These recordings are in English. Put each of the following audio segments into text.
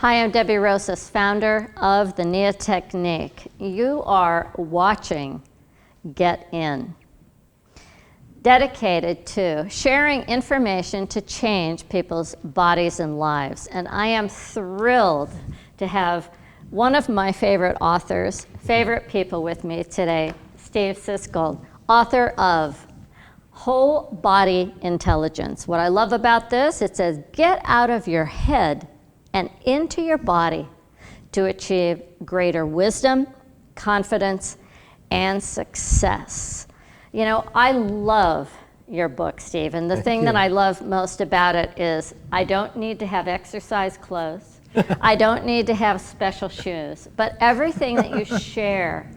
Hi, I'm Debbie Rosas, founder of the Nia Technique. You are watching Get In, dedicated to sharing information to change people's bodies and lives. And I am thrilled to have one of my favorite authors, favorite people with me today, Steve Sisgold, author of Whole Body Intelligence. What I love about this, it says, get out of your head and into your body to achieve greater wisdom, confidence, and success. You know, I love your book, Steve, and the thing that I love most about it is I don't need to have exercise clothes. I don't need to have special shoes, but everything that you share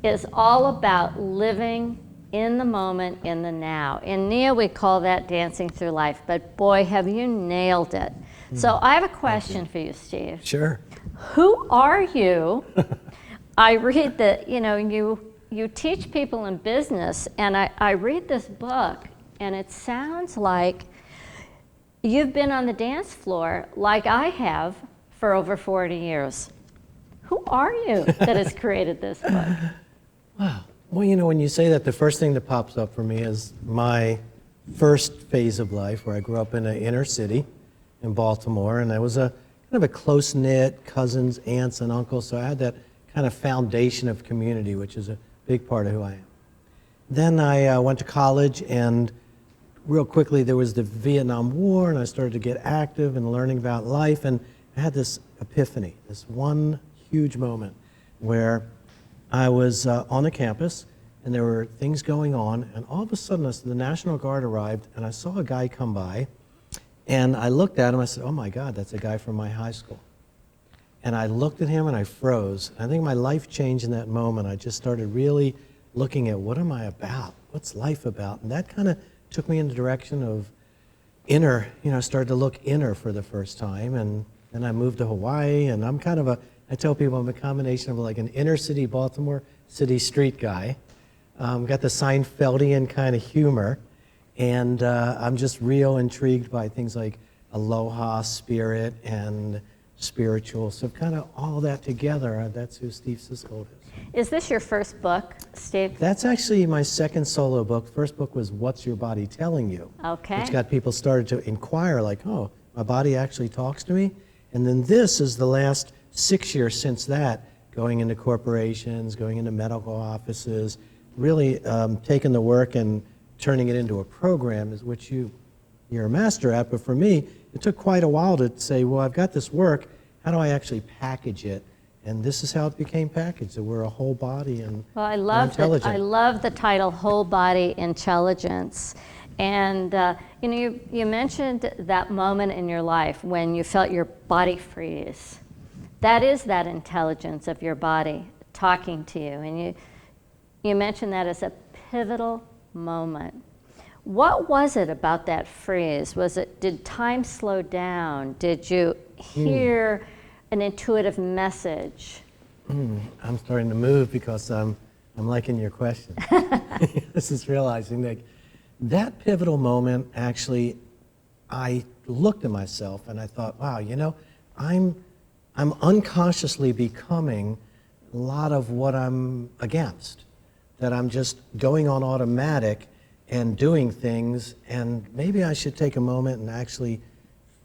is all about living in the moment, in the now. In Nia, we call that dancing through life, but boy, have you nailed it. So I have a question for you, Steve. Sure. Who are you? I read that, you teach people in business, and I read this book, and it sounds like you've been on the dance floor like I have for over 40 years. Who are you that has created this book? Wow. Well, when you say that, the first thing that pops up for me is my first phase of life, where I grew up in an inner city in Baltimore, and I was a kind of a close-knit cousins, aunts, and uncles, so I had that kind of foundation of community, which is a big part of who I am. Then I went to college, and real quickly there was the Vietnam War, and I started to get active and learning about life, and I had this epiphany, this one huge moment where I was on the campus, and there were things going on, and all of a sudden the National Guard arrived, and I saw a guy come by, and I looked at him, I said, oh my God, that's a guy from my high school. And I looked at him and I froze. I think my life changed in that moment. I just started really looking at what am I about? What's life about? And that kind of took me in the direction of inner, started to look inner for the first time. And then I moved to Hawaii, and I'm kind of I tell people I'm a combination of like an inner city Baltimore city street guy. Got the Seinfeldian kind of humor. And I'm just real intrigued by things like aloha, spirit, and spiritual. So kind of all that together, that's who Steve Sisgold is. Is this your first book, Steve? That's actually my second solo book. First book was What's Your Body Telling You? Okay. Which got people started to inquire, like, oh, my body actually talks to me? And then this is the last 6 years since that, going into corporations, going into medical offices, really taking the work and turning it into a program, is which you're a master at. But for me, it took quite a while to say, well, I've got this work, how do I actually package it? And this is how it became packaged, that we're a whole body and I love the title Whole Body Intelligence. And you mentioned that moment in your life when you felt your body freeze. That is that intelligence of your body talking to you. And you mentioned that as a pivotal moment. What was it about that freeze? Did time slow down? Did you hear an intuitive message? I'm starting to move because I'm liking your question. This is realizing that pivotal moment, actually, I looked at myself and I thought, wow, I'm unconsciously becoming a lot of what I'm against. That I'm just going on automatic and doing things, and maybe I should take a moment and actually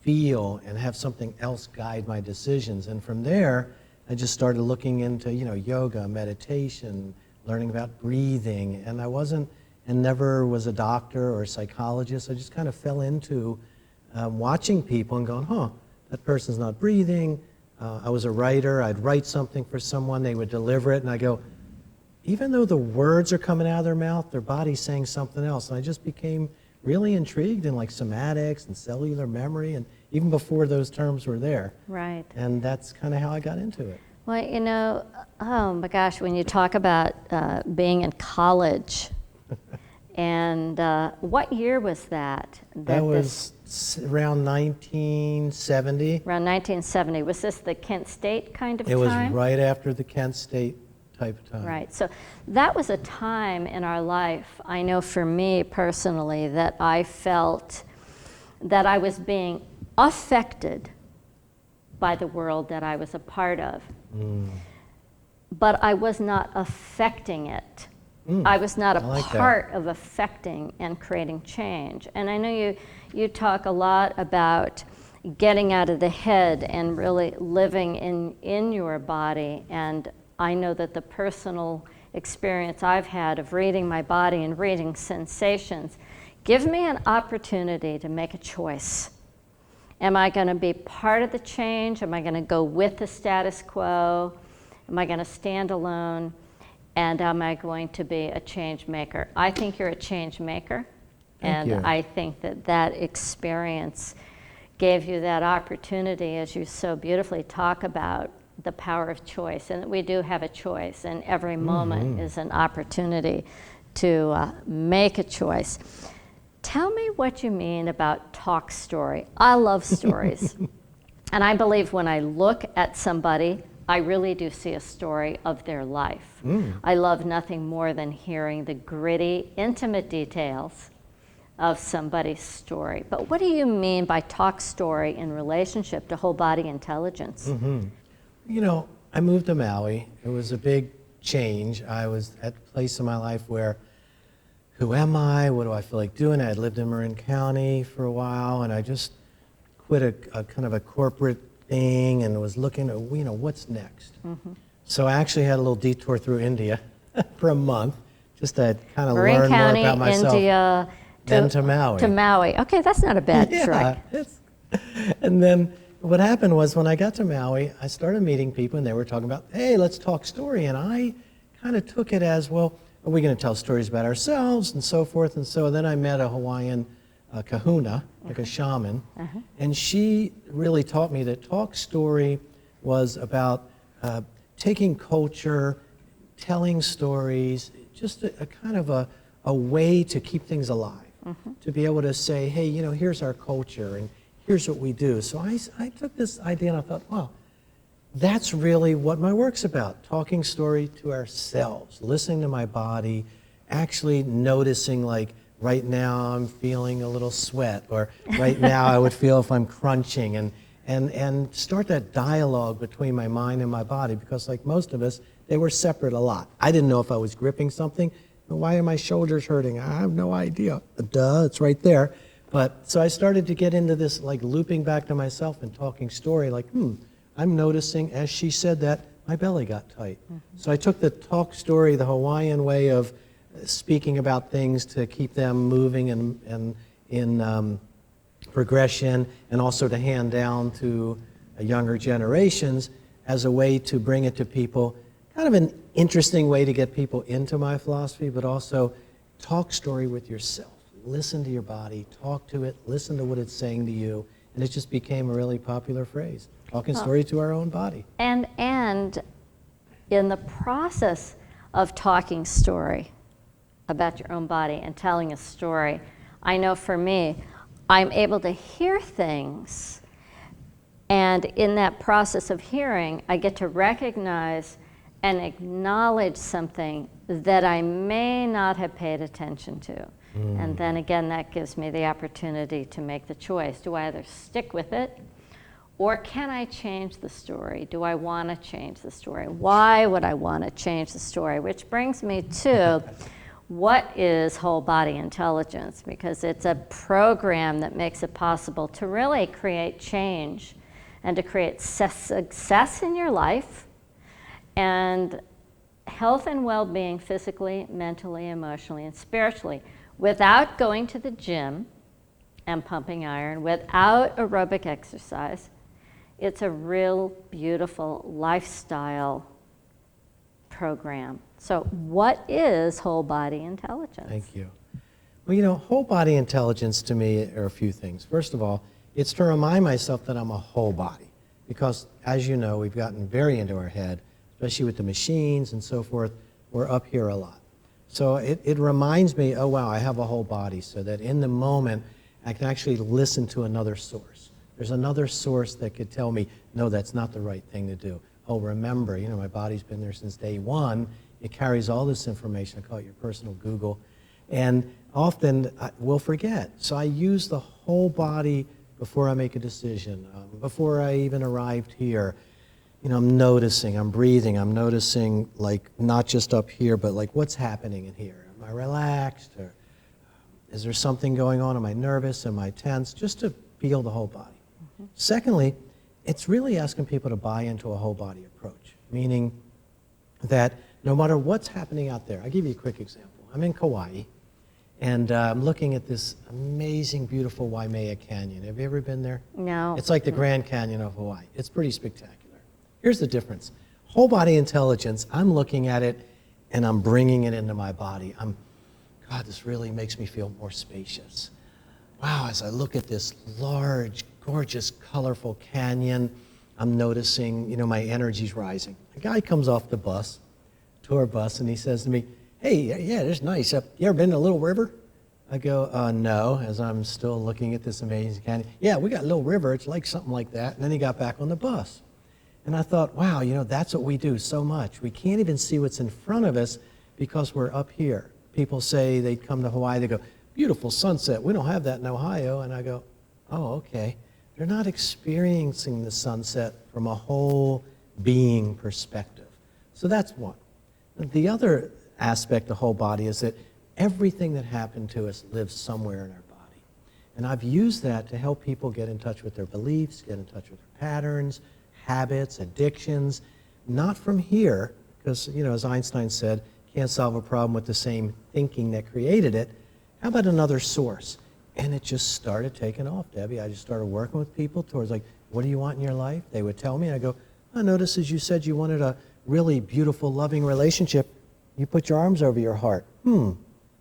feel and have something else guide my decisions. And from there, I just started looking into, yoga, meditation, learning about breathing, and never was a doctor or a psychologist. I just kind of fell into watching people and going, that person's not breathing. I was a writer. I'd write something for someone, they would deliver it, and I go, even though the words are coming out of their mouth, their body's saying something else. And I just became really intrigued in like somatics and cellular memory, and even before those terms were there. Right. And that's kind of how I got into it. Well, oh my gosh, when you talk about being in college, and what year was that? That was around 1970. Around 1970. Was this the Kent State kind of time? It was right after the Kent State type of time. Right. So that was a time in our life, I know for me personally, that I felt that I was being affected by the world that I was a part of. But I was not affecting it. I was not a part of affecting and creating change. And I know you talk a lot about getting out of the head and really living in your body. And I know that the personal experience I've had of reading my body and reading sensations give me an opportunity to make a choice. Am I going to be part of the change? Am I going to go with the status quo? Am I going to stand alone? And am I going to be a change maker? I think you're a change maker. And I think that experience gave you that opportunity, as you so beautifully talk about the power of choice, and that we do have a choice, and every moment is an opportunity to make a choice. Tell me what you mean about talk story. I love stories. And I believe when I look at somebody, I really do see a story of their life. I love nothing more than hearing the gritty, intimate details of somebody's story. But what do you mean by talk story in relationship to whole body intelligence? You know, I moved to Maui. It was a big change. I was at a place in my life where, who am I? What do I feel like doing? I had lived in Marin County for a while, and I just quit a kind of a corporate thing and was looking at, what's next? So I actually had a little detour through India for a month, just to kind of learn more about myself. India, then to Maui. To Maui. Okay, that's not a bad trek. And then what happened was when I got to Maui, I started meeting people, and they were talking about, hey, let's talk story. And I kind of took it as, well, are we going to tell stories about ourselves and so forth? And so then I met a Hawaiian kahuna, like a shaman, and she really taught me that talk story was about taking culture, telling stories, just a kind of a way to keep things alive, to be able to say, hey, here's our culture, and here's what we do. So I took this idea and I thought, wow, that's really what my work's about, talking story to ourselves, listening to my body, actually noticing, like, right now I'm feeling a little sweat, or right now I would feel if I'm crunching, and start that dialogue between my mind and my body, because like most of us, they were separate a lot. I didn't know if I was gripping something. Why are my shoulders hurting? I have no idea. Duh, it's right there. But so I started to get into this, like, looping back to myself and talking story, like, I'm noticing, as she said that, my belly got tight. So I took the talk story, the Hawaiian way of speaking about things to keep them moving and in progression, and also to hand down to younger generations as a way to bring it to people, kind of an interesting way to get people into my philosophy, but also talk story with yourself. Listen to your body, talk to it, listen to what it's saying to you, and it just became a really popular phrase, talking story to our own body. And in the process of talking story about your own body and telling a story, I know for me, I'm able to hear things, and in that process of hearing, I get to recognize and acknowledge something that I may not have paid attention to. And then again, that gives me the opportunity to make the choice. Do I either stick with it, or can I change the story? Do I want to change the story? Why would I want to change the story? Which brings me to what is whole body intelligence? Because it's a program that makes it possible to really create change and to create success in your life, and health and well-being physically, mentally, emotionally, and spiritually, without going to the gym and pumping iron, without aerobic exercise. It's a real beautiful lifestyle program. So what is whole body intelligence? Thank you. Well, whole body intelligence to me are a few things. First of all, it's to remind myself that I'm a whole body, because as you know, we've gotten very into our head, especially with the machines and so forth. We're up here a lot. So it reminds me, oh wow, I have a whole body, so that in the moment, I can actually listen to another source. There's another source that could tell me, no, that's not the right thing to do. Oh, remember, my body's been there since day one. It carries all this information. I call it your personal Google. And often we'll forget. So I use the whole body before I make a decision, before I even arrived here. I'm noticing, I'm breathing, I'm noticing, like, not just up here, but like what's happening in here. Am I relaxed, or is there something going on? Am I nervous? Am I tense? Just to feel the whole body. Secondly, it's really asking people to buy into a whole body approach, meaning that no matter what's happening out there. I'll give you a quick example. I'm in Kauai, and I'm looking at this amazing, beautiful Waimea Canyon. Have you ever been there? No. It's like the Grand Canyon of Hawaii. It's pretty spectacular. Here's the difference. Whole body intelligence, I'm looking at it and I'm bringing it into my body. God, this really makes me feel more spacious. Wow, as I look at this large, gorgeous, colorful canyon, I'm noticing, my energy's rising. A guy comes off the bus, tour bus, and he says to me, "Hey, yeah, it's nice. You ever been to Little River?" I go, "No," as I'm still looking at this amazing canyon. "Yeah, we got Little River. It's like something like that." And then he got back on the bus. And I thought, wow, that's what we do so much. We can't even see what's in front of us because we're up here. People say they come to Hawaii, they go, "Beautiful sunset. We don't have that in Ohio." And I go, oh, okay. They're not experiencing the sunset from a whole being perspective. So that's one. The other aspect of whole body is that everything that happened to us lives somewhere in our body. And I've used that to help people get in touch with their beliefs, get in touch with their patterns, habits, addictions, not from here, because, as Einstein said, can't solve a problem with the same thinking that created it. How about another source? And it just started taking off, Debbie. I just started working with people towards, like, what do you want in your life? They would tell me, and I go, I noticed as you said you wanted a really beautiful, loving relationship, you put your arms over your heart.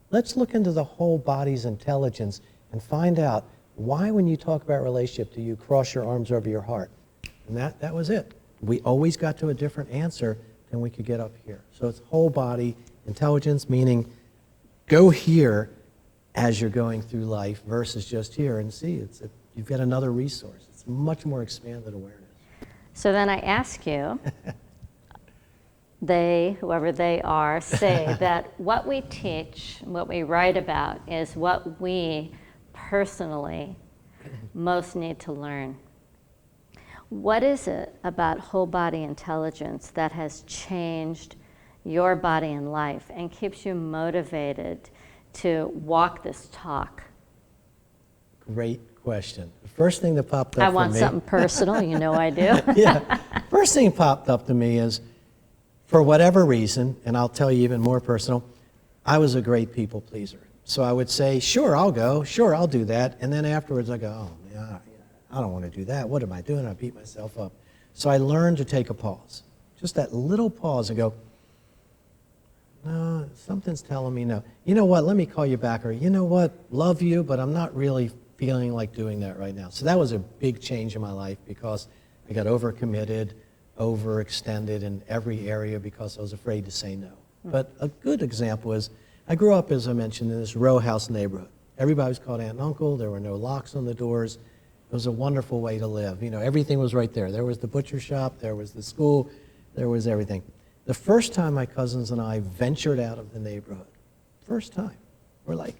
Let's look into the whole body's intelligence and find out why, when you talk about relationship, do you cross your arms over your heart? And that was it. We always got to a different answer than we could get up here. So it's whole body intelligence, meaning go here as you're going through life versus just here and see. You've got another resource. It's much more expanded awareness. So then I ask you, they, whoever they are, say that what we teach, what we write about is what we personally most need to learn. What is it about whole body intelligence that has changed your body and life and keeps you motivated to walk this talk? Great question. The first thing that popped up for me... I want something personal, I do. Yeah. First thing that popped up to me is, for whatever reason, and I'll tell you even more personal, I was a great people pleaser. So I would say, sure, I'll go. Sure, I'll do that. And then afterwards I go, oh, man, I don't want to do that. What am I doing? I beat myself up. So I learned to take a pause. Just that little pause and go, no, something's telling me no. You know what? Let me call you back. Or, you know what? Love you, but I'm not really feeling like doing that right now. So that was a big change in my life because I got overcommitted, overextended in every area because I was afraid to say no. But a good example is I grew up, as I mentioned, in this row house neighborhood. Everybody was called aunt and uncle. There were no locks on the doors. It was a wonderful way to live. Everything was right there. There was the butcher shop, there was the school, there was everything. The first time my cousins and I ventured out of the neighborhood, first time, we're like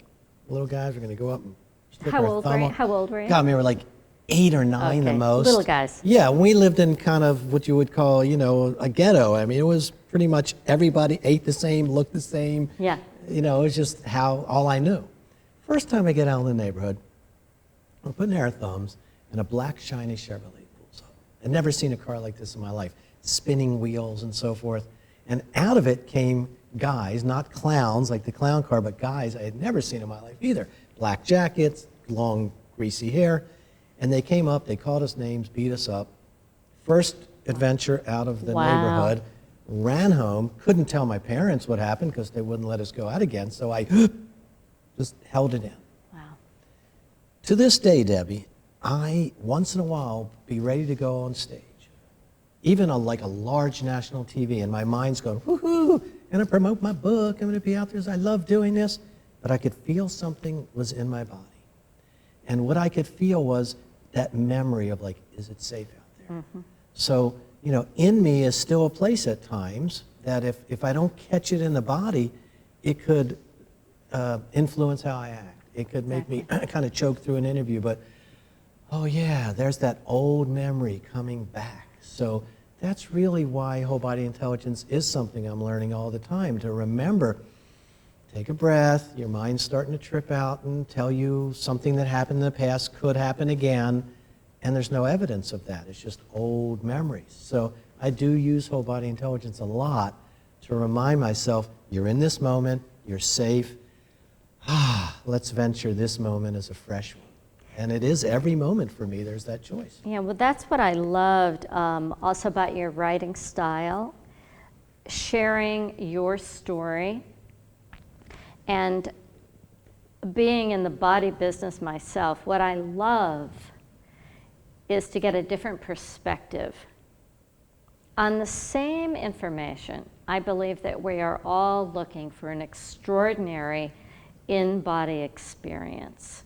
little guys, we're going to go up and stick our thumb up. How old were you? God, we were like 8 or 9 the most. Little guys. Yeah, we lived in kind of what you would call, a ghetto. I mean, it was pretty much everybody ate the same, looked the same. Yeah. It was just all I knew. First time I get out in the neighborhood, we're putting our thumbs, and a black, shiny Chevrolet pulls up. I'd never seen a car like this in my life, spinning wheels and so forth. And out of it came guys, not clowns like the clown car, but guys I had never seen in my life either. Black jackets, long, greasy hair. And they came up, they called us names, beat us up. First adventure out of the neighborhood, ran home, couldn't tell my parents what happened because they wouldn't let us go out again, so I just held it in. Wow. To this day, Debbie, I, once in a while, be ready to go on stage, even on like a large national TV, and my mind's going, woohoo, I'm going to promote my book, I'm going to be out there, I love doing this, but I could feel something was in my body. And what I could feel was that memory of like, is it safe out there? Mm-hmm. So, in me is still a place at times that if I don't catch it in the body, it could influence how I act. It could make me kind of choke through an interview, but oh yeah, there's that old memory coming back. So that's really why whole body intelligence is something I'm learning all the time, to remember, take a breath, your mind's starting to trip out and tell you something that happened in the past could happen again, and there's no evidence of that. It's just old memories. So I do use whole body intelligence a lot to remind myself, you're in this moment, you're safe. Let's venture this moment as a fresh one. And it is every moment for me, there's that choice. Yeah, well, that's what I loved also about your writing style, sharing your story, and being in the body business myself. What I love is to get a different perspective on the same information. I believe that we are all looking for an extraordinary in-body experience.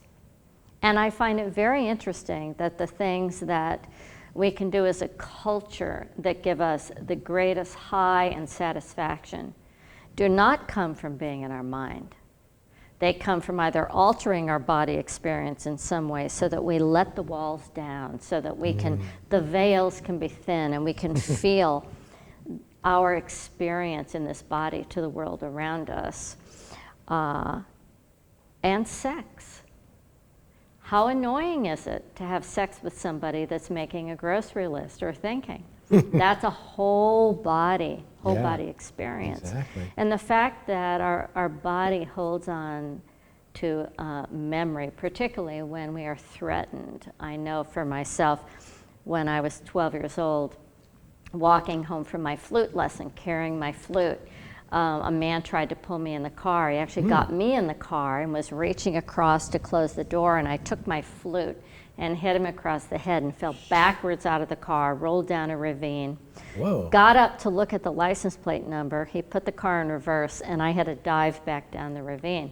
And I find it very interesting that the things that we can do as a culture that give us the greatest high and satisfaction do not come from being in our mind. They come from either altering our body experience in some way so that we let the walls down, so that we can, the veils can be thin and we can feel our experience in this body to the world around us. And sex. How annoying is it to have sex with somebody that's making a grocery list or thinking? That's a whole body experience. Exactly. And the fact that our body holds on to memory, particularly when we are threatened. I know for myself, when I was 12 years old, walking home from my flute lesson, carrying my flute, a man tried to pull me in the car. He actually got me in the car and was reaching across to close the door, and I took my flute and hit him across the head and fell backwards out of the car, rolled down a ravine. Whoa. Got up to look at the license plate number. He put the car in reverse, and I had to dive back down the ravine.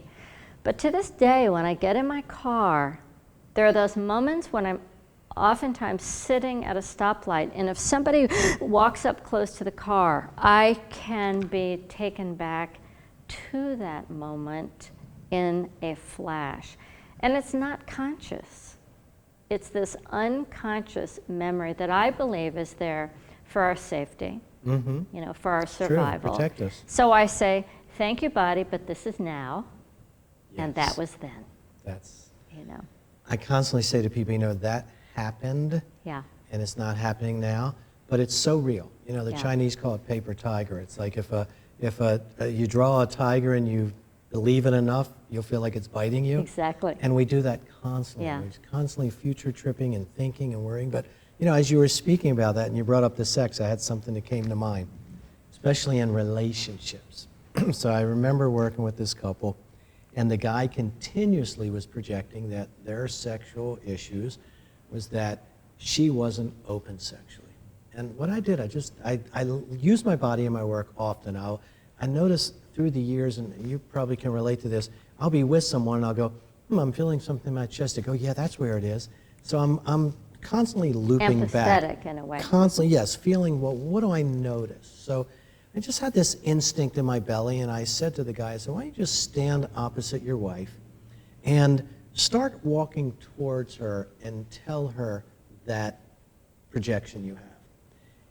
But to this day, when I get in my car, there are those moments when I'm oftentimes sitting at a stoplight, and if somebody walks up close to the car, I can be taken back to that moment in a flash. And it's not conscious. It's this unconscious memory that I believe is there for our safety, for our survival. True. Protect us. So I say, thank you, body, but this is now, and Yes. that was then. That's, You know. I constantly say to people, that happened, Yeah. and it's not happening now, but it's so real. The Yeah. Chinese call it paper tiger. It's like if you draw a tiger and you believe it enough, you'll feel like it's biting you. Exactly. And we do that constantly. Yeah. We're constantly future tripping and thinking and worrying. But as you were speaking about that and you brought up the sex, I had something that came to mind, especially in relationships. So I remember working with this couple, and the guy continuously was projecting that their sexual issues was that she wasn't open sexually. And what I did, I use my body in my work often. I notice through the years, and you probably can relate to this, I'll be with someone and I'll go, I'm feeling something in my chest. I go, yeah, that's where it is. So I'm constantly looping back. Empathetic in a way. Constantly, yes, feeling, well, what do I notice? So I just had this instinct in my belly, and I said to the guy, I said, why don't you just stand opposite your wife and start walking towards her and tell her that projection you have.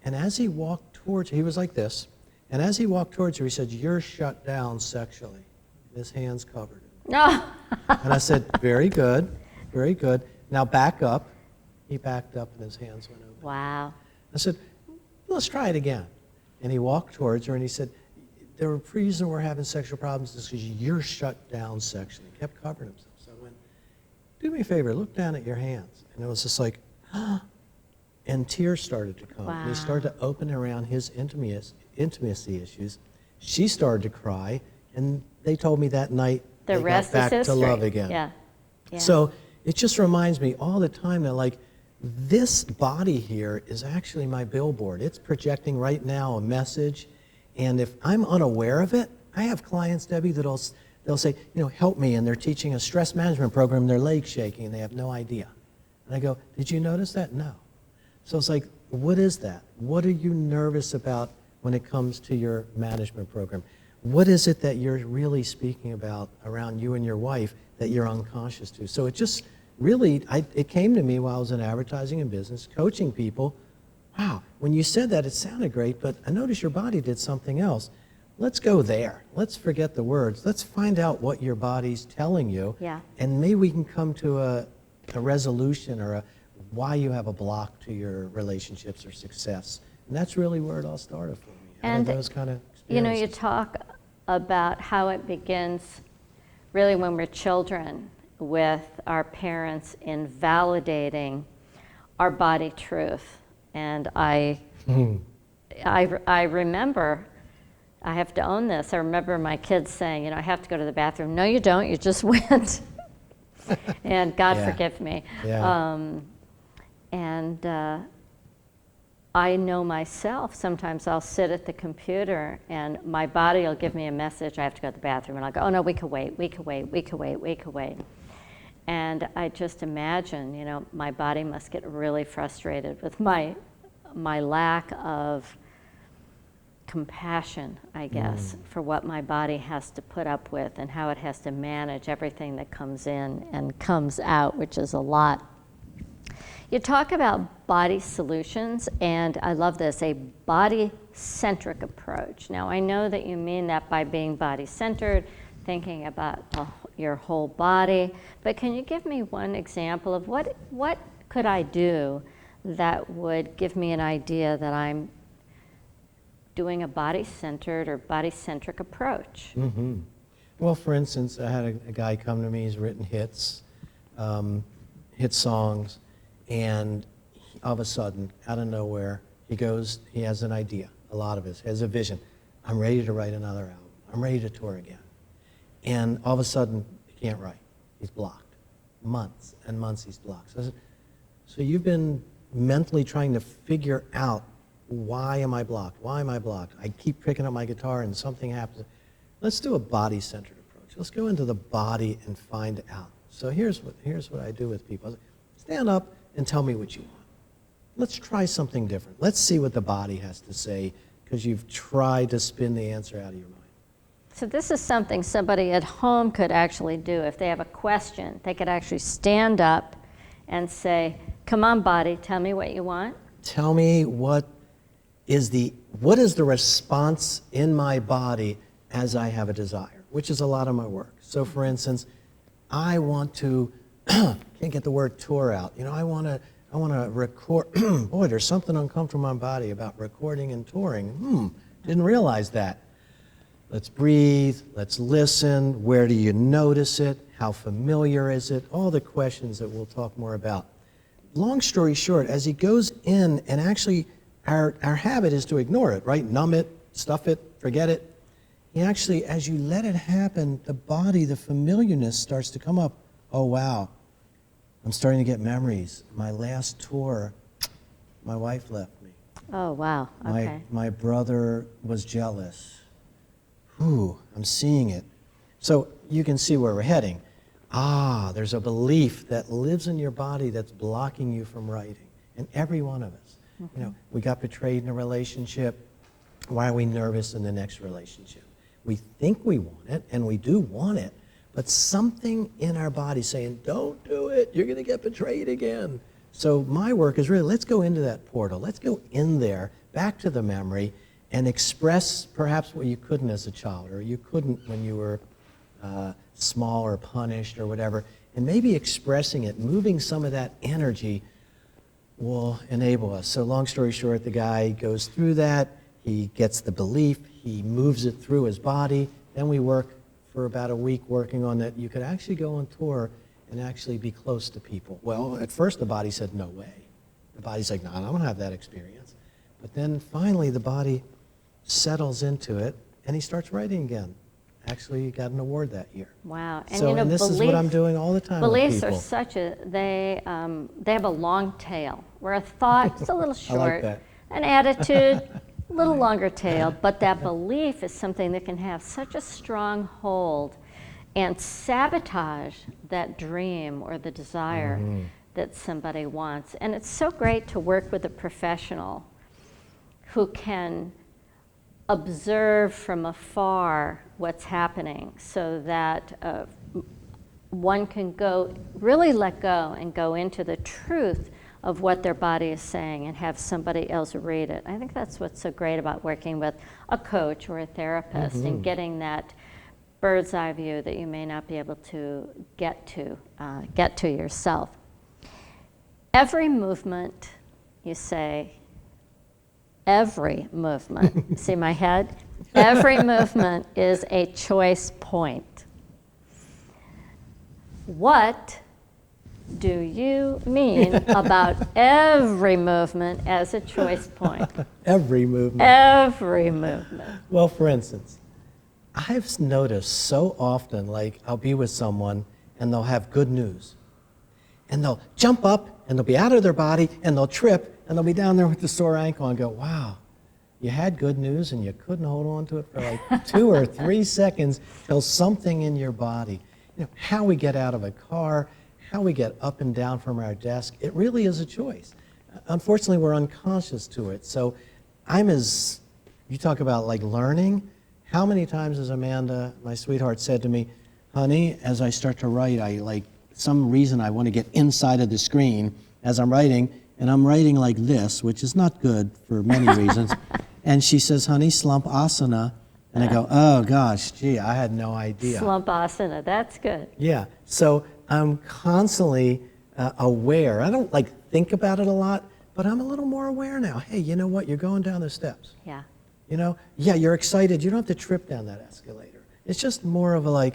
And as he walked towards her, he was like this, and as he walked towards her, he said, you're shut down sexually. And his hands covered it. No. And I said, very good, very good. Now back up. He backed up and his hands went open. Wow. I said, let's try it again. And he walked towards her and he said, the reason we're having sexual problems is because you're shut down sexually. He kept covering himself. So I went, do me a favor, look down at your hands. And it was just like, and tears started to come. Wow. And he started to open around his intimacy issues. She started to cry, and they told me that night The they rest got back is to history. love again. Yeah. Yeah. So it just reminds me all the time that this body here is actually my billboard. It's projecting right now a message, and if I'm unaware of it, I have clients, Debbie, they'll say, help me, and they're teaching a stress management program, and their legs shaking, and they have no idea. And I go, did you notice that? No. So it's like, what is that? What are you nervous about when it comes to your management program? What is it that you're really speaking about around you and your wife that you're unconscious to? So it just really, it came to me while I was in advertising and business, coaching people. Wow, when you said that, it sounded great, but I noticed your body did something else. Let's go there. Let's forget the words. Let's find out what your body's telling you. Yeah. And maybe we can come to a resolution or why you have a block to your relationships or success. And that's really where it all started for me. And those kind of you experiences. talk about how it begins really when we're children with our parents invalidating our body truth. And I remember, I have to own this, I remember my kids saying, I have to go to the bathroom. No, you don't, you just went. And God forgive me. Yeah. I know myself, sometimes I'll sit at the computer and my body will give me a message, I have to go to the bathroom, and I'll go, oh no, we could wait. And I just imagine, my body must get really frustrated with my lack of compassion, I guess, for what my body has to put up with and how it has to manage everything that comes in and comes out, which is a lot. You talk about body solutions, and I love this, a body-centric approach. Now, I know that you mean that by being body-centered, thinking about your whole body, but can you give me one example of what could I do that would give me an idea that I'm doing a body-centered or body-centric approach? Mm-hmm. Well, for instance, I had a guy come to me, he's written hit songs, and all of a sudden, out of nowhere, he has an idea, a lot of it, he has a vision. I'm ready to write another album. I'm ready to tour again. And all of a sudden, he can't write. He's blocked. Months and months he's blocked. So I said, so you've been mentally trying to figure out, why am I blocked? Why am I blocked? I keep picking up my guitar and something happens. Let's do a body-centered approach. Let's go into the body and find out. So here's what I do with people. Stand up and tell me what you want. Let's try something different. Let's see what the body has to say, because you've tried to spin the answer out of your mind. So this is something somebody at home could actually do. If they have a question, they could actually stand up and say, come on, body, tell me what you want. Tell me what is the response in my body as I have a desire, which is a lot of my work. So for instance, I want to, can't get the word tour out. I want to record, boy, there's something uncomfortable in my body about recording and touring. Didn't realize that. Let's breathe, let's listen. Where do you notice it? How familiar is it? All the questions that we'll talk more about. Long story short, as he goes in, and actually our habit is to ignore it, right? Numb it, stuff it, forget it. He actually, as you let it happen, the body, the familiarness starts to come up. Oh, wow, I'm starting to get memories. My last tour, my wife left me. Oh, wow, okay. My brother was jealous. I'm seeing it. So you can see where we're heading. There's a belief that lives in your body that's blocking you from writing. And every one of us. Mm-hmm. We got betrayed in a relationship. Why are we nervous in the next relationship? We think we want it, and we do want it, but something in our body saying, don't do it, you're going to get betrayed again. So my work is really, let's go into that portal. Let's go in there, back to the memory, and express perhaps what you couldn't as a child, or you couldn't when you were small or punished or whatever. And maybe expressing it, moving some of that energy will enable us. So long story short, the guy goes through that, he gets the belief, he moves it through his body, then we work for about a week working on that. You could actually go on tour and actually be close to people. Well, at first the body said, no way. The body's like, no, I don't have that experience. But then finally the body settles into it and he starts writing again. Actually, he got an award that year. Wow. And so, and this is what I'm doing all the time with beliefs people. Are such a, they have a long tail, where a thought is a little short, I like that. An attitude, a little longer tail, but that belief is something that can have such a strong hold and sabotage that dream or the desire that somebody wants. And it's so great to work with a professional who can observe from afar what's happening, so that one can really let go and go into the truth of what their body is saying and have somebody else read it. I think that's what's so great about working with a coach or a therapist and getting that bird's eye view that you may not be able to get to yourself. Every movement, you say, every movement, see my head? Every movement is a choice point. What do you mean about every movement as a choice point? Every movement. Every movement. Well, for instance, I've noticed so often, like I'll be with someone and they'll have good news. And they'll jump up and they'll be out of their body and they'll trip and they'll be down there with the sore ankle and go, wow, you had good news and you couldn't hold on to it for like 2 or 3 seconds till something in your body. You know, how we get out of a car, how we get up and down from our desk, it really is a choice. Unfortunately, we're unconscious to it. So you talk about like learning. How many times has Amanda, my sweetheart, said to me, honey, as I start to write, some reason I want to get inside of the screen as I'm writing, and I'm writing like this, which is not good for many reasons. And she says, honey, slump asana. And I go, oh gosh, gee, I had no idea. Slump asana, that's good. Yeah, so I'm constantly aware. I don't think about it a lot, but I'm a little more aware now. Hey, you know what? You're going down the steps. Yeah. You know, yeah, you're excited. You don't have to trip down that escalator. It's just more of a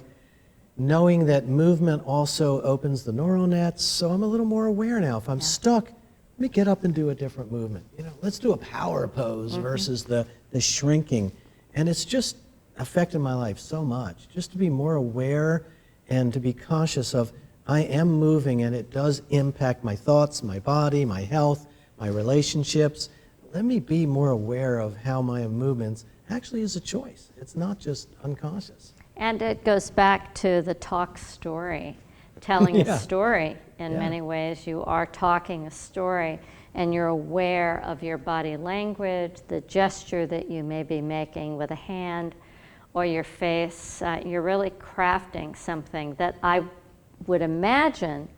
knowing that movement also opens the neural nets. So I'm a little more aware now. If I'm stuck, let me get up and do a different movement. You know, let's do a power pose versus the shrinking. And it's just affected my life so much. Just to be more aware and to be conscious of I am moving and it does impact my thoughts, my body, my health, my relationships. Let me be more aware of how my movements actually is a choice. It's not just unconscious. And it goes back to the talk story, telling a story. In many ways, you are talking a story and you're aware of your body language, the gesture that you may be making with a hand or your face. You're really crafting something that I would imagine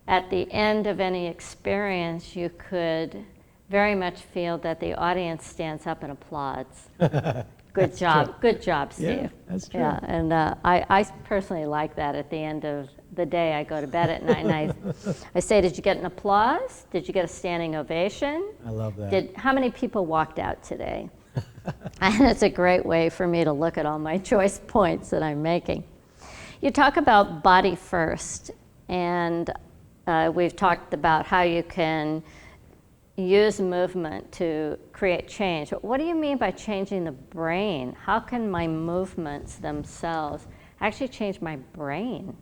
at the end of any experience you could very much feel that the audience stands up and applauds. Good job. True. Good job, Steve. Yeah, that's true. Yeah, and I personally like that at the end of the day. I go to bed at night and I say, did you get an applause? Did you get a standing ovation? I love that. How many people walked out today? And it's a great way for me to look at all my choice points that I'm making. You talk about body first, and we've talked about how you can use movement to create change. What do you mean by changing the brain? How can my movements themselves actually change my brain?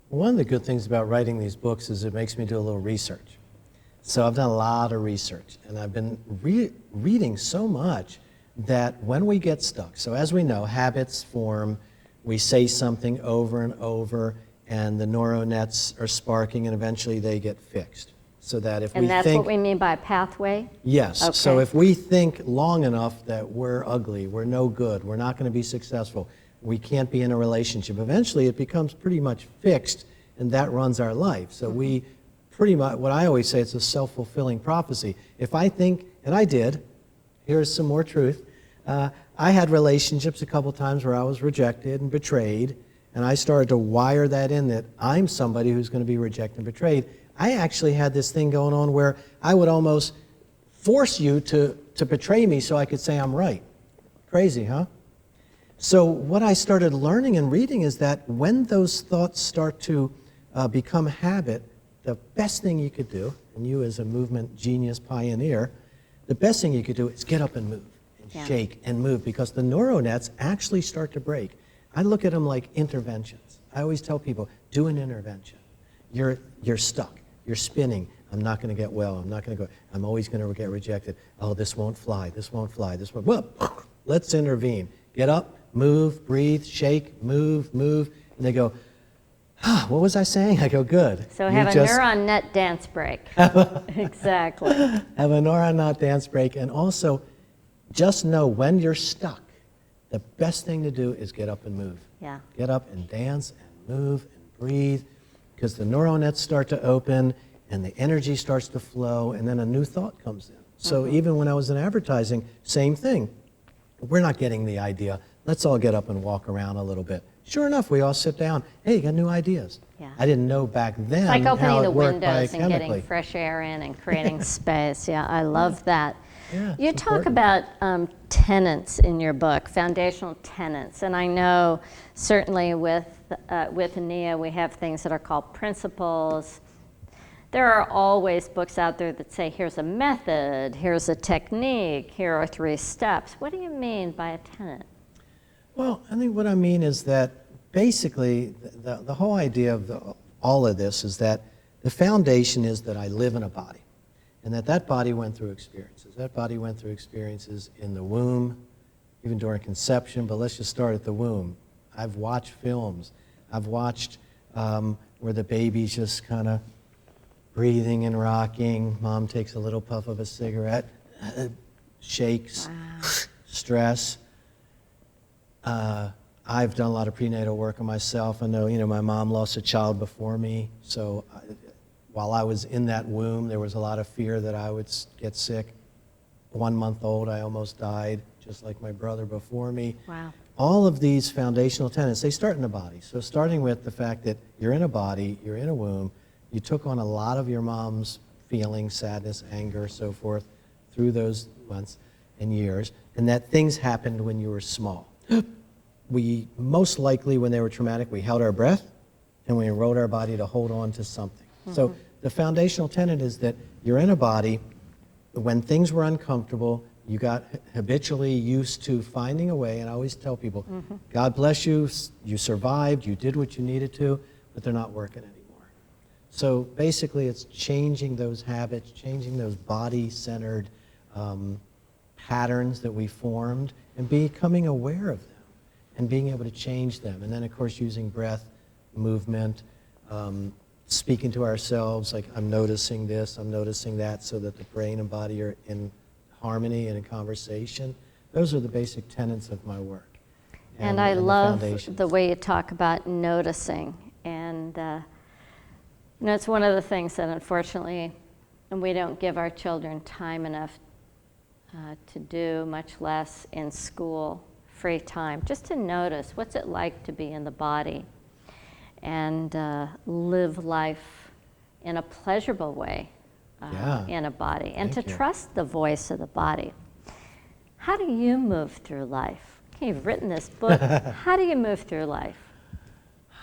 One of the good things about writing these books is it makes me do a little research. So I've done a lot of research, and I've been reading so much that when we get stuck, so as we know, habits form, we say something over and over, and the neural nets are sparking, and eventually they get fixed. So that if we think... And that's what we mean by a pathway? Yes. Okay. So if we think long enough that we're ugly, we're no good, we're not going to be successful, we can't be in a relationship, eventually it becomes pretty much fixed, and that runs our life. So we pretty much, what I always say, it's a self-fulfilling prophecy. If I think, and I did, here's some more truth, I had relationships a couple times where I was rejected and betrayed, and I started to wire that in that I'm somebody who's going to be rejected and betrayed. I actually had this thing going on where I would almost force you to betray me so I could say I'm right. Crazy, huh? So what I started learning and reading is that when those thoughts start to become habit, the best thing you could do, and you as a movement genius pioneer, the best thing you could do is get up and move, and shake and move, because the neural nets actually start to break. I look at them like interventions. I always tell people, do an intervention. You're stuck. You're spinning. I'm not going to get well. I'm not going to go. I'm always going to get rejected. Oh, this won't fly. This won't fly. This won't. Well, let's intervene. Get up, move, breathe, shake, move. And they go, what was I saying? I go, good. So have a neuron net dance break. Exactly. Have a neuron net dance break. And also, just know when you're stuck, the best thing to do is get up and move. Yeah. Get up and dance and move and breathe, because the neural nets start to open and the energy starts to flow, and then a new thought comes in. So even when I was in advertising, same thing. We're not getting the idea. Let's all get up and walk around a little bit. Sure enough, we all sit down. Hey, you got new ideas. Yeah. I didn't know back then It's like how opening it the worked windows and getting biochemically. fresh air in and creating space. Yeah, I love that. Yeah, You it's talk important. about tenets in your book, foundational tenets, and I know certainly with NIA we have things that are called principles. There are always books out there that say, here's a method, here's a technique, here are 3 steps. What do you mean by a tenet? Well, I think what I mean is that basically the whole idea of all of this is that the foundation is that I live in a body, and that body went through experiences. That body went through experiences in the womb, even during conception, but let's just start at the womb. I've watched films. I've watched where the baby's just kind of breathing and rocking. Mom takes a little puff of a cigarette, shakes, stress. I've done a lot of prenatal work on myself. I know, my mom lost a child before me, so while I was in that womb, there was a lot of fear that I would get sick. 1 month old, I almost died, just like my brother before me. Wow. All of these foundational tenets, they start in the body. So starting with the fact that you're in a body, you're in a womb, you took on a lot of your mom's feelings, sadness, anger, so forth, through those months and years, and that things happened when you were small. We, most likely when they were traumatic, we held our breath and we enrolled our body to hold on to something. So the foundational tenet is that you're in a body. When things were uncomfortable, you got habitually used to finding a way, and I always tell people, God bless you, you survived, you did what you needed to, but they're not working anymore. So basically it's changing those habits, changing those body-centered patterns that we formed, and becoming aware of them, and being able to change them. And then of course using breath, movement, speaking to ourselves, like I'm noticing this, I'm noticing that, so that the brain and body are in harmony and in conversation. Those are the basic tenets of my work. And I the love foundations. the way you talk about noticing. And it's one of the things that unfortunately we don't give our children time enough to do, much less in school, free time, just to notice what's it like to be in the body and live life in a pleasurable way in a body, and to trust the voice of the body. How do you move through life? Okay, you've written this book. How do you move through life?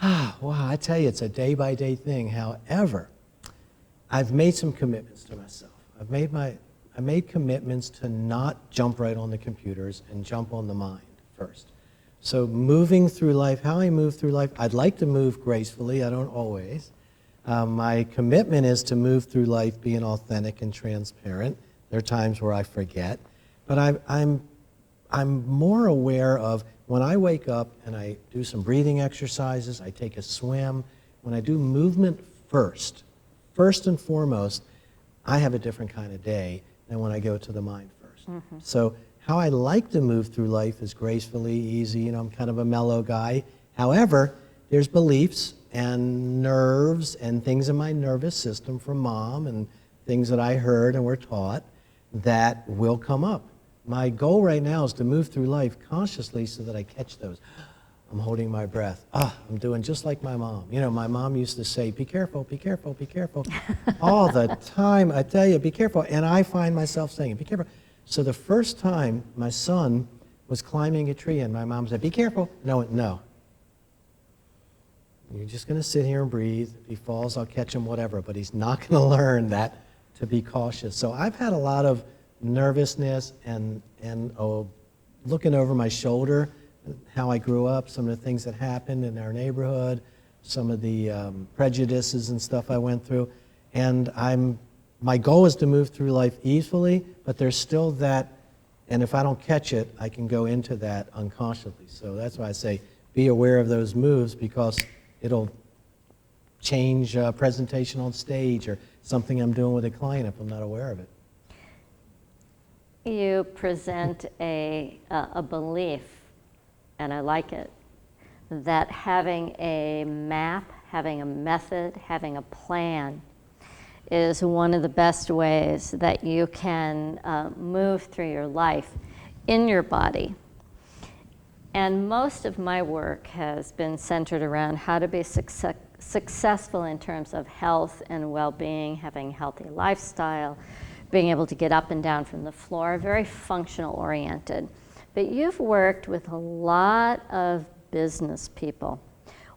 Wow, I tell you, it's a day-by-day thing. However, I've made some commitments to myself. I made commitments to not jump right on the computers and jump on the mind first. So moving through life, how I move through life, I'd like to move gracefully. I don't always. My commitment is to move through life being authentic and transparent. There are times where I forget, but I'm more aware of when I wake up and I do some breathing exercises, I take a swim. When I do movement first and foremost, I have a different kind of day than when I go to the mind first. So how I like to move through life is gracefully, easy. I'm kind of a mellow guy. However, there's beliefs and nerves and things in my nervous system from mom and things that I heard and were taught that will come up. My goal right now is to move through life consciously so that I catch those. I'm holding my breath. I'm doing just like my mom. My mom used to say, be careful, be careful, be careful. All the time, I tell you, be careful. And I find myself saying, be careful. So the first time my son was climbing a tree and my mom said, be careful. And I went, no. You're just going to sit here and breathe. If he falls, I'll catch him, whatever. But he's not going to learn that to be cautious. So I've had a lot of nervousness and looking over my shoulder, how I grew up, some of the things that happened in our neighborhood, some of the prejudices and stuff I went through. And my goal is to move through life easily, but there's still that, and if I don't catch it, I can go into that unconsciously. So that's why I say be aware of those moves, because it'll change a presentation on stage or something I'm doing with a client if I'm not aware of it. You present a belief, and I like it, that having a map, having a method, having a plan is one of the best ways that you can move through your life in your body. And most of my work has been centered around how to be successful in terms of health and well-being, having a healthy lifestyle, being able to get up and down from the floor, very functional oriented. But you've worked with a lot of business people.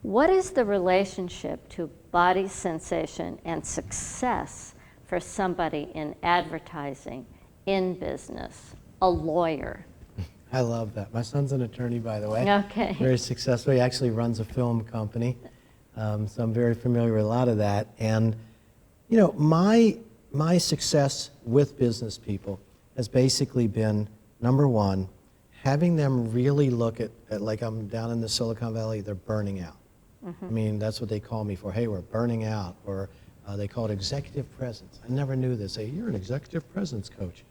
What is the relationship to body sensation and success for somebody in advertising, in business, a lawyer? I love that. My son's an attorney, by the way. Okay. Very successful. He actually runs a film company, so I'm very familiar with a lot of that. And, you know, my success with business people has basically been, number one, having them really look at like I'm down in the Silicon Valley, they're burning out. Mm-hmm. I mean, that's what they call me for. Hey, we're burning out. Or they call it executive presence. I never knew this. Hey, you're an executive presence coach.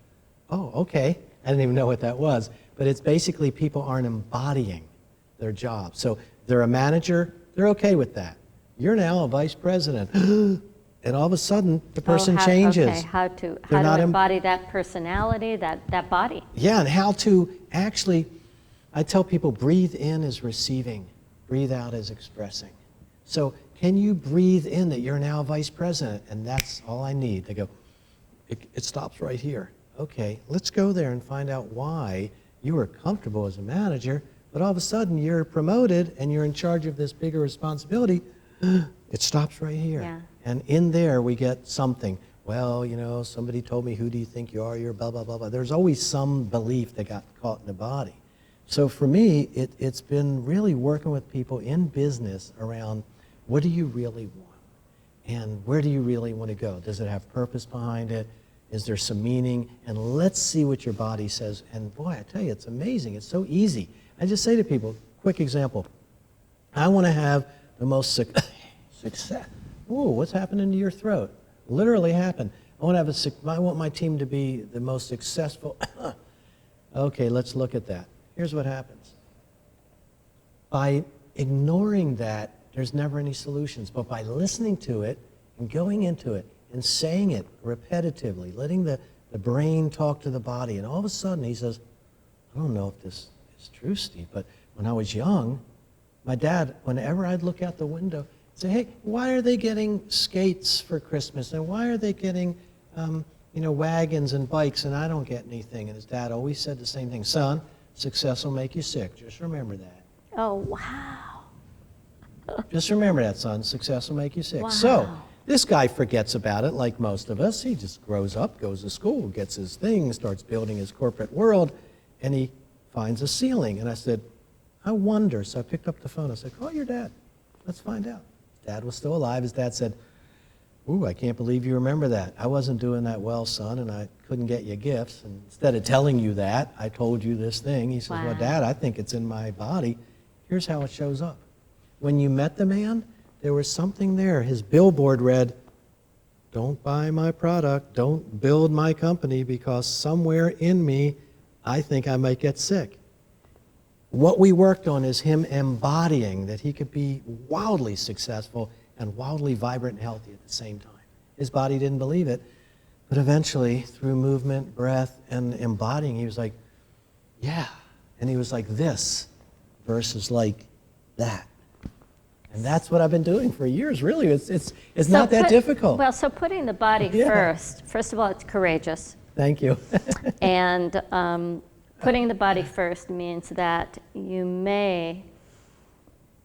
Oh, okay. I didn't even know what that was. But it's basically people aren't embodying their job. So they're a manager, they're okay with that. You're now a vice president. And all of a sudden, the person changes. Okay, how to embody that personality, that body. Yeah, and how to actually, I tell people, breathe in is receiving, breathe out is expressing. So can you breathe in that you're now vice president? And that's all I need. They go, it stops right here. Okay, let's go there and find out why you were comfortable as a manager, but all of a sudden you're promoted and you're in charge of this bigger responsibility. It stops right here. Yeah. And in there we get something. Well, you know, somebody told me, who do you think you are? You're blah, blah, blah, blah. There's always some belief that got caught in the body. So for me, it's been really working with people in business around what do you really want? And where do you really want to go? Does it have purpose behind it? Is there some meaning? And let's see what your body says. And boy, I tell you, it's amazing. It's so easy. I just say to people, quick example. I want to have the most success. Ooh, what's happening to your throat? Literally happened. I want my team to be the most successful. Okay, let's look at that. Here's what happens. By ignoring that, there's never any solutions. But by listening to it and going into it and saying it repetitively, letting the brain talk to the body, and all of a sudden he says, I don't know if this is true, Steve, but when I was young, my dad, whenever I'd look out the window, say, hey, why are they getting skates for Christmas? And why are they getting, wagons and bikes and I don't get anything? And his dad always said the same thing. Son, success will make you sick. Just remember that. Oh, wow. Just remember that, son. Success will make you sick. Wow. So this guy forgets about it like most of us. He just grows up, goes to school, gets his thing, starts building his corporate world, and he finds a ceiling. And I said, I wonder. So I picked up the phone. I said, call your dad. Let's find out. Dad was still alive. His dad said, ooh, I can't believe you remember that. I wasn't doing that well, son, and I couldn't get you gifts. And instead of telling you that, I told you this thing. He says, wow. Well, Dad, I think it's in my body. Here's how it shows up. When you met the man, there was something there. His billboard read, don't buy my product, don't build my company, because somewhere in me, I think I might get sick. What we worked on is him embodying that he could be wildly successful and wildly vibrant and healthy at the same time. His body didn't believe it, but eventually, through movement, breath, and embodying, he was like, yeah. And he was like this versus like that. And that's what I've been doing for years, really. It's not that difficult. Well, so putting the body first of all, it's courageous. Thank you. And putting the body first means that you may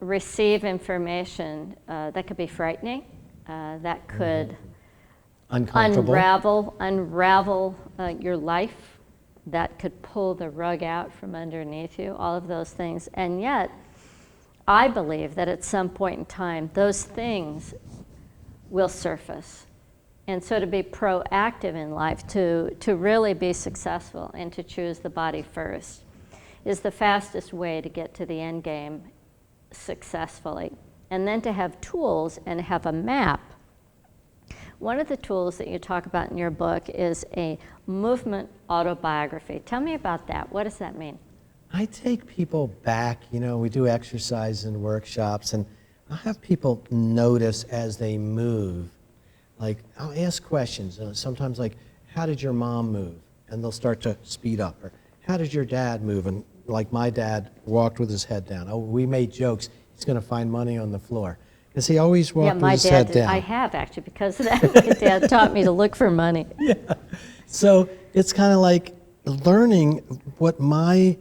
receive information that could be frightening, that could unravel your life, that could pull the rug out from underneath you, all of those things. And yet, I believe that at some point in time, those things will surface. And so to be proactive in life, to really be successful and to choose the body first is the fastest way to get to the end game successfully. And then to have tools and have a map. One of the tools that you talk about in your book is a movement autobiography. Tell me about that. What does that mean? I take people back, we do exercise and workshops, and I'll have people notice as they move. Like, I'll ask questions, sometimes like, how did your mom move? And they'll start to speed up. Or, how did your dad move? And like my dad walked with his head down. Oh, we made jokes, he's going to find money on the floor. Because he always walked with his head down. I have actually, because of that. My dad taught me to look for money. Yeah. So it's kind of like learning what my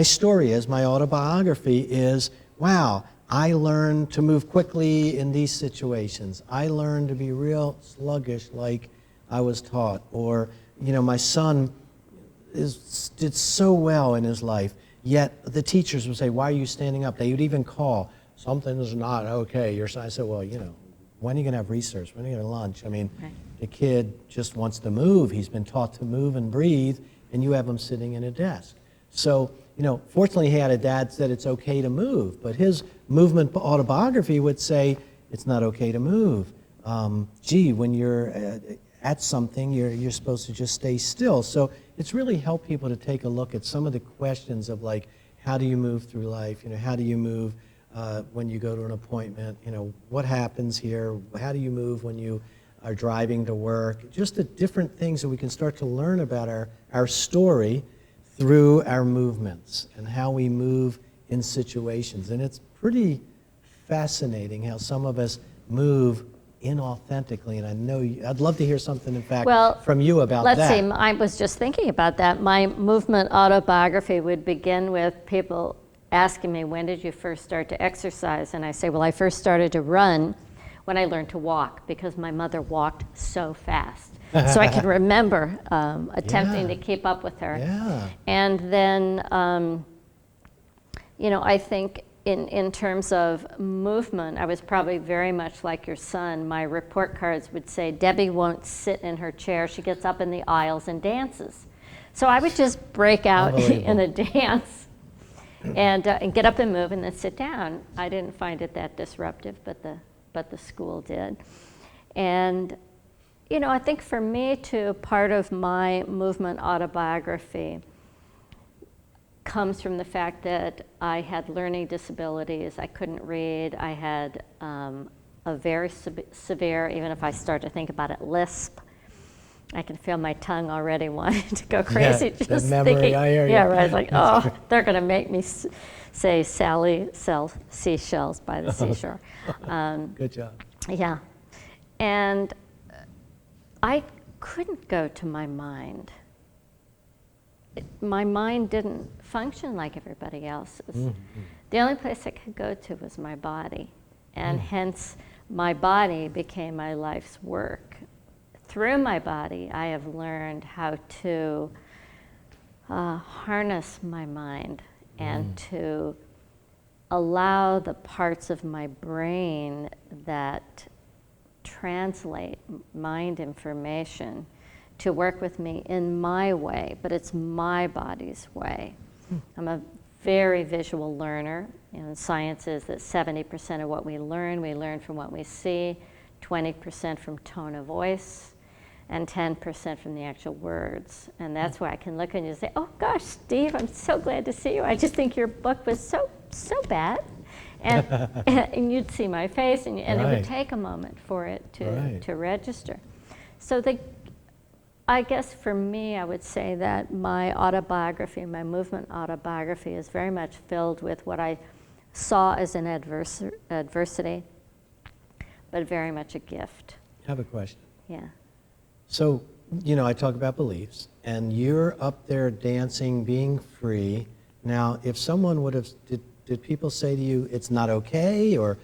story is, my autobiography is, wow, I learned to move quickly in these situations. I learned to be real sluggish like I was taught. Or, my son did so well in his life, yet the teachers would say, why are you standing up? They would even call, something's not okay. I said, well, when are you going to have research? When are you going to lunch? I mean, right. The kid just wants to move. He's been taught to move and breathe, and you have him sitting in a desk. So, fortunately he had a dad that said it's okay to move, but his movement autobiography would say it's not okay to move. When you're at something, you're supposed to just stay still. So it's really helped people to take a look at some of the questions of like, how do you move through life? How do you move when you go to an appointment? What happens here? How do you move when you are driving to work? Just the different things that we can start to learn about our story through our movements and how we move in situations. And it's pretty fascinating how some of us move inauthentically, and I know I'd love to hear something, in fact, from you about that. Let's see, I was just thinking about that. My movement autobiography would begin with people asking me, when did you first start to exercise? And I say, well, I first started to run when I learned to walk, because my mother walked so fast. So I can remember attempting to keep up with her. Yeah. And then, I think in terms of movement, I was probably very much like your son. My report cards would say, Debbie won't sit in her chair. She gets up in the aisles and dances. So I would just break out in a dance and get up and move and then sit down. I didn't find it that disruptive, but the school did. And I think for me too, part of my movement autobiography comes from the fact that I had learning disabilities. I couldn't read. I had a very severe, even if I start to think about it, lisp. I can feel my tongue already wanting to go crazy. Yeah, just memory, thinking, I hear you. Yeah, right. Like, they're going to make me say Sally sells seashells by the seashore. Good job. Yeah. And I couldn't go to my mind. My mind didn't function like everybody else's. Mm-hmm. The only place I could go to was my body, and hence my body became my life's work. Through my body, I have learned how to harness my mind and to allow the parts of my brain that translate mind information to work with me in my way, but it's my body's way. I'm a very visual learner. Science is that 70% of what we learn from what we see, 20% from tone of voice, and 10% from the actual words. And that's why I can look at you and say, oh gosh, Steve, I'm so glad to see you. I just think your book was so bad. And, and you'd see my face, and it would take a moment for it to register. So I guess for me, I would say that my autobiography, my movement autobiography, is very much filled with what I saw as an adversity, but very much a gift. I have a question. Yeah. So, I talk about beliefs, and you're up there dancing, being free. Now, if someone would have, did people say to you, it's not okay, or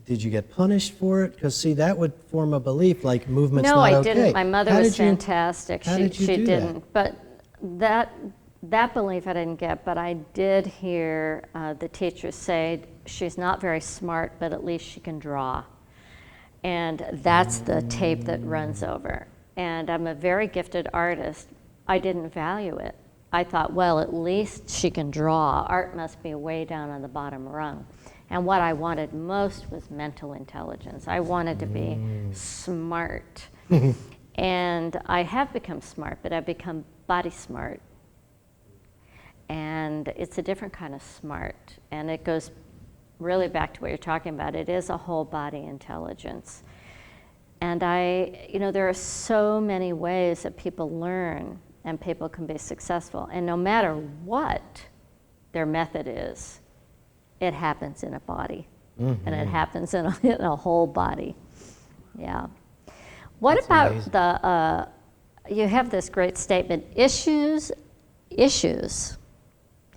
did you get punished for it? Because see, that would form a belief, like movement's not okay. No, I didn't. My mother was fantastic. How did you do do didn't. But that belief I didn't get, but I did hear the teachers say, she's not very smart, but at least she can draw. And that's the tape that runs over. And I'm a very gifted artist. I didn't value it. I thought, well, at least she can draw. Art must be way down on the bottom rung. And what I wanted most was mental intelligence. I wanted to be smart. And I have become smart, but I've become body smart. And it's a different kind of smart. And it goes really back to what you're talking about, it is a whole body intelligence. And there are so many ways that people learn and people can be successful. And no matter what their method is, it happens in a body. Mm-hmm. And it happens in a whole body. Yeah. What That's about amazing. You have this great statement, issues.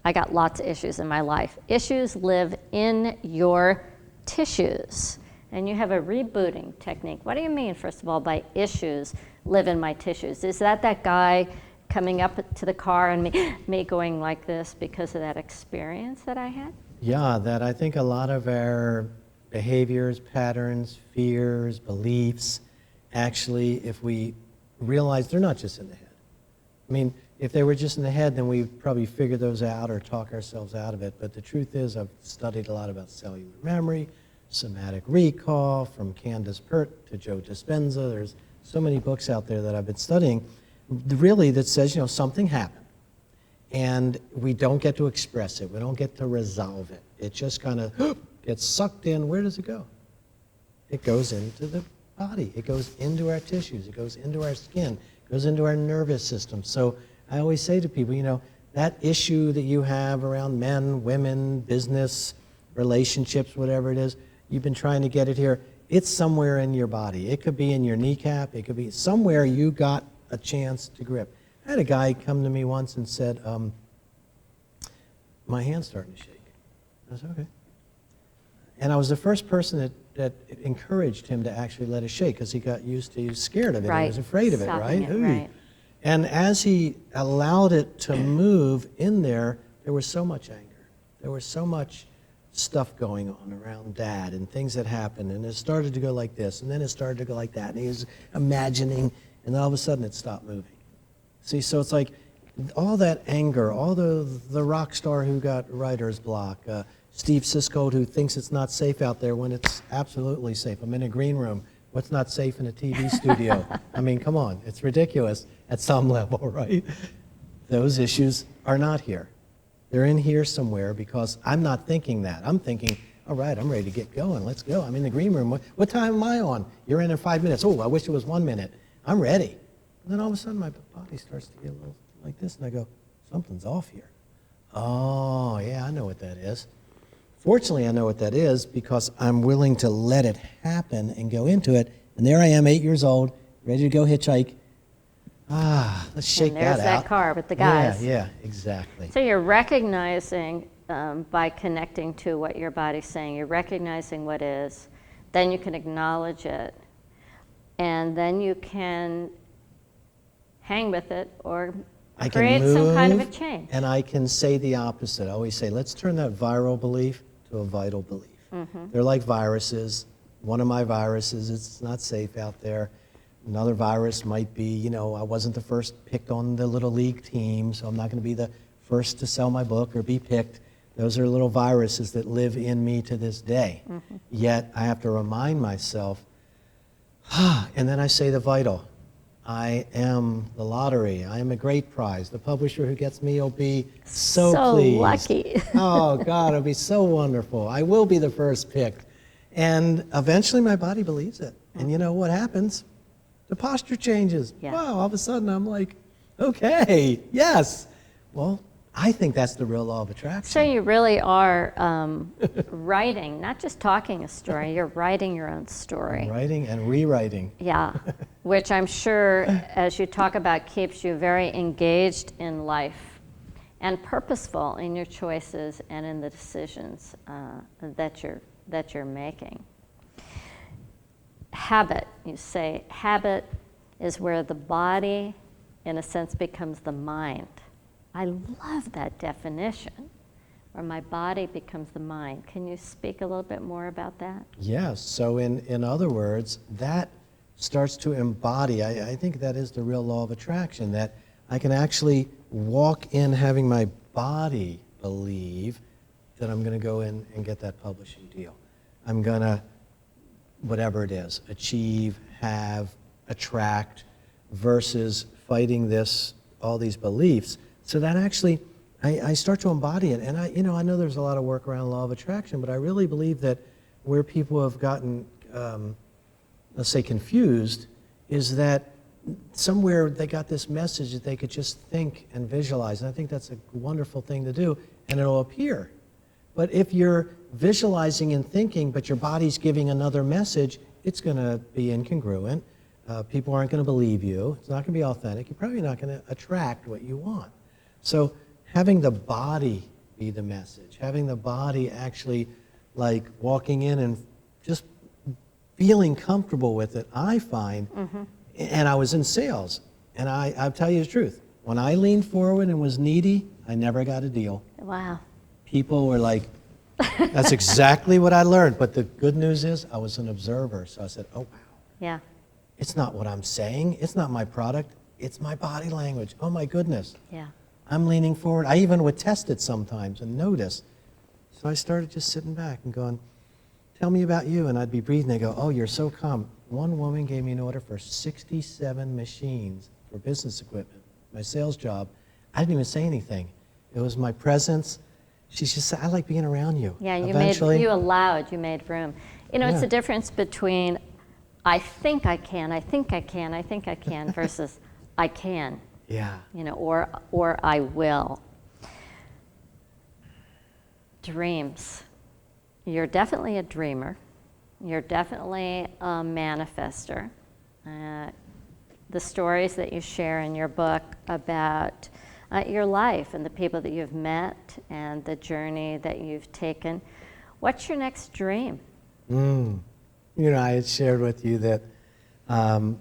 I got lots of issues in my life. Issues live in your tissues. And you have a rebooting technique. What do you mean, first of all, by issues live in my tissues? Is that guy coming up to the car and me going like this because of that experience that I had? Yeah, that I think a lot of our behaviors, patterns, fears, beliefs, actually, if we realize they're not just in the head. I mean, if they were just in the head, then we'd probably figure those out or talk ourselves out of it. But the truth is, I've studied a lot about cellular memory, somatic recall, from Candace Pert to Joe Dispenza. There's so many books out there that I've been studying, really, that says, something happened. And we don't get to express it. We don't get to resolve it. It just kind of gets sucked in. Where does it go? It goes into the body. It goes into our tissues. It goes into our skin. It goes into our nervous system. So I always say to people, that issue that you have around men, women, business, relationships, whatever it is, you've been trying to get it here. It's somewhere in your body. It could be in your kneecap. It could be somewhere you got a chance to grip. I had a guy come to me once and said, my hand's starting to shake. I said, okay. And I was the first person that encouraged him to actually let it shake, because he got used to, he was scared of it. Right. He was afraid of it, right? Right. And as he allowed it to move in there was so much anger. There was so much stuff going on around Dad and things that happened. And it started to go like this, and then it started to go like that. And he was imagining, and then all of a sudden it stopped moving. See, so it's like all that anger, all the rock star who got writer's block, Steve Sisgold, who thinks it's not safe out there when it's absolutely safe. I'm in a green room. What's not safe in a TV studio? I mean, come on. It's ridiculous at some level, right? Those issues are not here. They're in here somewhere, because I'm not thinking that. I'm thinking, all right, I'm ready to get going. Let's go. I'm in the green room. What time am I on? You're in 5 minutes. Oh, I wish it was 1 minute. I'm ready. And then all of a sudden, my body starts to get a little like this, and I go, something's off here. Oh, yeah, I know what that is. Fortunately, I know what that is, because I'm willing to let it happen and go into it. And there I am, 8 years old, ready to go hitchhike. Let's shake that out. And there's that car with the guys. Yeah, exactly. So you're recognizing, by connecting to what your body's saying, you're recognizing what is, then you can acknowledge it, and then you can hang with it or create some kind of a change. And I can say the opposite. I always say, let's turn that viral belief to a vital belief. Mm-hmm. They're like viruses. One of my viruses, it's not safe out there. Another virus might be, I wasn't the first picked on the Little League team, so I'm not going to be the first to sell my book or be picked. Those are little viruses that live in me to this day. Mm-hmm. Yet I have to remind myself, and then I say the vital. I am the lottery. I am a great prize. The publisher who gets me will be so pleased. Lucky. Oh, God, it'll be so wonderful. I will be the first picked. And eventually my body believes it. And you know what happens? The posture changes. Yeah. Wow, all of a sudden I'm like, okay, yes. Well, I think that's the real law of attraction. So you really are writing, not just talking a story, you're writing your own story. Writing and rewriting. Yeah, which I'm sure, as you talk about, keeps you very engaged in life and purposeful in your choices and in the decisions that you're making. Habit, you say, habit is where the body, in a sense, becomes the mind. I love that definition, where my body becomes the mind. Can you speak a little bit more about that? Yes. So in other words, that starts to embody, I think that is the real law of attraction, that I can actually walk in having my body believe that I'm going to go in and get that publishing deal. I'm going to, whatever it is, achieve, have, attract, versus fighting all these beliefs. So that actually, I start to embody it. And I know there's a lot of work around law of attraction, but I really believe that where people have gotten, let's say, confused, is that somewhere they got this message that they could just think and visualize. And I think that's a wonderful thing to do, and it'll appear. But if you're visualizing and thinking, but your body's giving another message, it's going to be incongruent. People aren't going to believe you. It's not going to be authentic. You're probably not going to attract what you want. So having the body be the message, having the body actually like walking in and just feeling comfortable with it, I find, and I was in sales, and I'll tell you the truth. When I leaned forward and was needy, I never got a deal. Wow. People were like, that's exactly what I learned. But the good news is I was an observer. So I said, oh, wow. Yeah. It's not what I'm saying. It's not my product. It's my body language. Oh, my goodness. Yeah. I'm leaning forward. I even would test it sometimes and notice. So I started just sitting back and going, tell me about you. And I'd be breathing. They go, oh, you're so calm. One woman gave me an order for 67 machines for business equipment, my sales job. I didn't even say anything. It was my presence. She just said, I like being around you. Yeah, you made room. You know, it's the difference between I think I can versus I can. Yeah. You know, or I will. Dreams. You're definitely a dreamer. You're definitely a manifester. The stories that you share in your book about your life and the people that you've met and the journey that you've taken. What's your next dream? You know, I had shared with you that on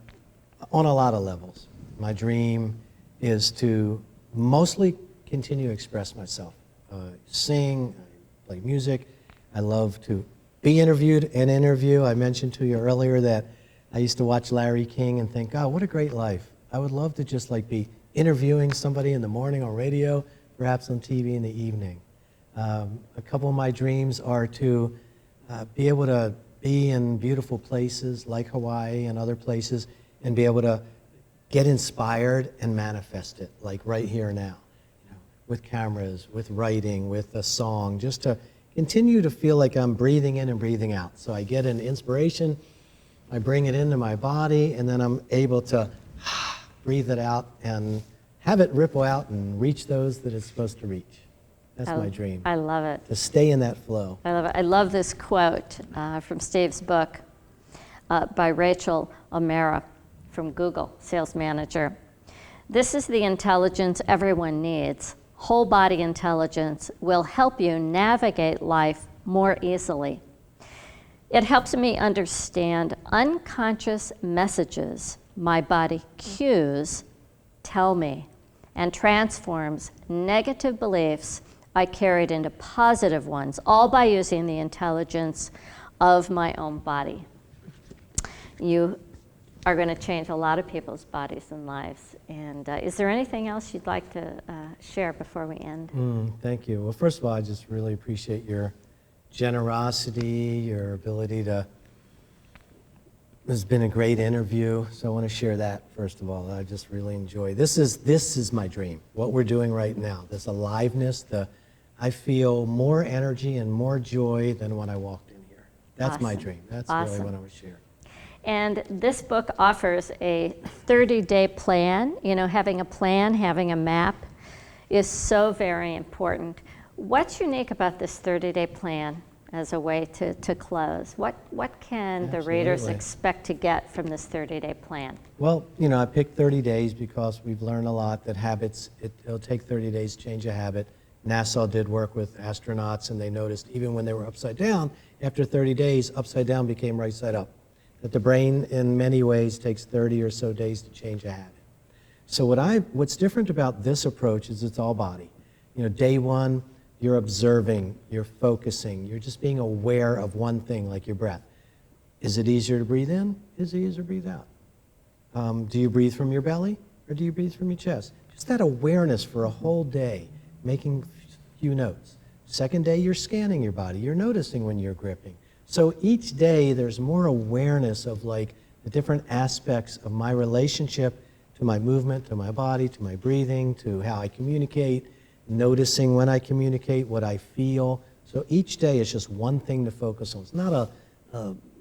a lot of levels, my dream is to mostly continue to express myself. Sing, play music. I love to be interviewed and interview. I mentioned to you earlier that I used to watch Larry King and think, oh, what a great life. I would love to just like be interviewing somebody in the morning on radio, perhaps on TV in the evening. A couple of my dreams are to be able to be in beautiful places like Hawaii and other places and be able to get inspired and manifest it, like right here now, you know, with cameras, with writing, with a song, just to continue to feel like I'm breathing in and breathing out. So I get an inspiration, I bring it into my body, and then I'm able to breathe it out and have it ripple out and reach those that it's supposed to reach. That's my dream. I love it. To stay in that flow. I love it. I love this quote from Steve's book by Rachel O'Mara from Google, sales manager. This is the intelligence everyone needs. Whole body intelligence will help you navigate life more easily. It helps me understand unconscious messages my body cues tell me and transforms negative beliefs I carried into positive ones, all by using the intelligence of my own body. You are going to change a lot of people's bodies and lives. And is there anything else you'd like to share before we end? Thank you. Well, first of all, I just really appreciate your generosity, your ability to. It's been a great interview, so I want to share that first of all. I just really enjoy. This is my dream. What we're doing right now, this aliveness, I feel more energy and more joy than when I walked in here. That's my dream. That's really what I want to share. And this book offers a 30-day plan. You know, having a plan, having a map is so very important. What's unique about this 30-day plan as a way to close? What can the readers expect to get from this 30-day plan? Well, you know, I picked 30 days because we've learned a lot that habits, it'll take 30 days to change a habit. NASA did work with astronauts, and they noticed even when they were upside down, after 30 days, upside down became right side up. That the brain, in many ways, takes 30 or so days to change a habit. So what's different about this approach is it's all body. You know, day one, you're observing, you're focusing, you're just being aware of one thing, like your breath. Is it easier to breathe in? Is it easier to breathe out? Do you breathe from your belly, or do you breathe from your chest? Just that awareness for a whole day, making a few notes. Second day, you're scanning your body. You're noticing when you're gripping. So each day, there's more awareness of like the different aspects of my relationship to my movement, to my body, to my breathing, to how I communicate, noticing when I communicate, what I feel. So each day is just one thing to focus on. It's not a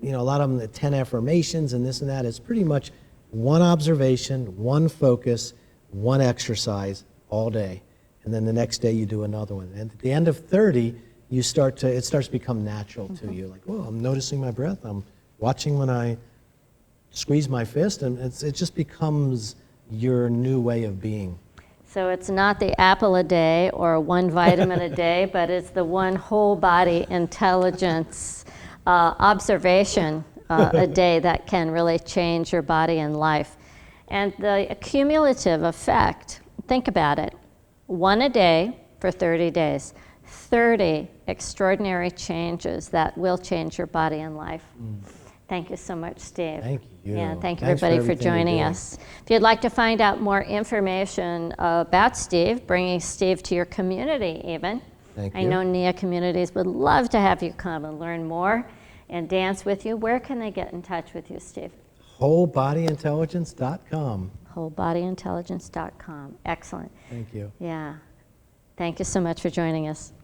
lot of them, the 10 affirmations and this and that. It's pretty much one observation, one focus, one exercise all day. And then the next day you do another one. And at the end of 30, it starts to become natural to you. Like, oh, I'm noticing my breath. I'm watching when I squeeze my fist. And it just becomes your new way of being. So it's not the apple a day or one vitamin a day, but it's the one whole body intelligence observation a day that can really change your body and life. And the cumulative effect, think about it, one a day for 30 days, 30 extraordinary changes that will change your body and life. Thank you so much, Steve. Thank you. Yeah, thank you Thanks everybody for everything you're joining doing. us. If you'd like to find out more information about Steve, bringing Steve to your community even, Thank I you. know NIA communities would love to have you come and learn more and dance with you. Where can they get in touch with you, Steve? Wholebodyintelligence.com. Wholebodyintelligence.com. Excellent. Thank you. Yeah. Thank you so much for joining us.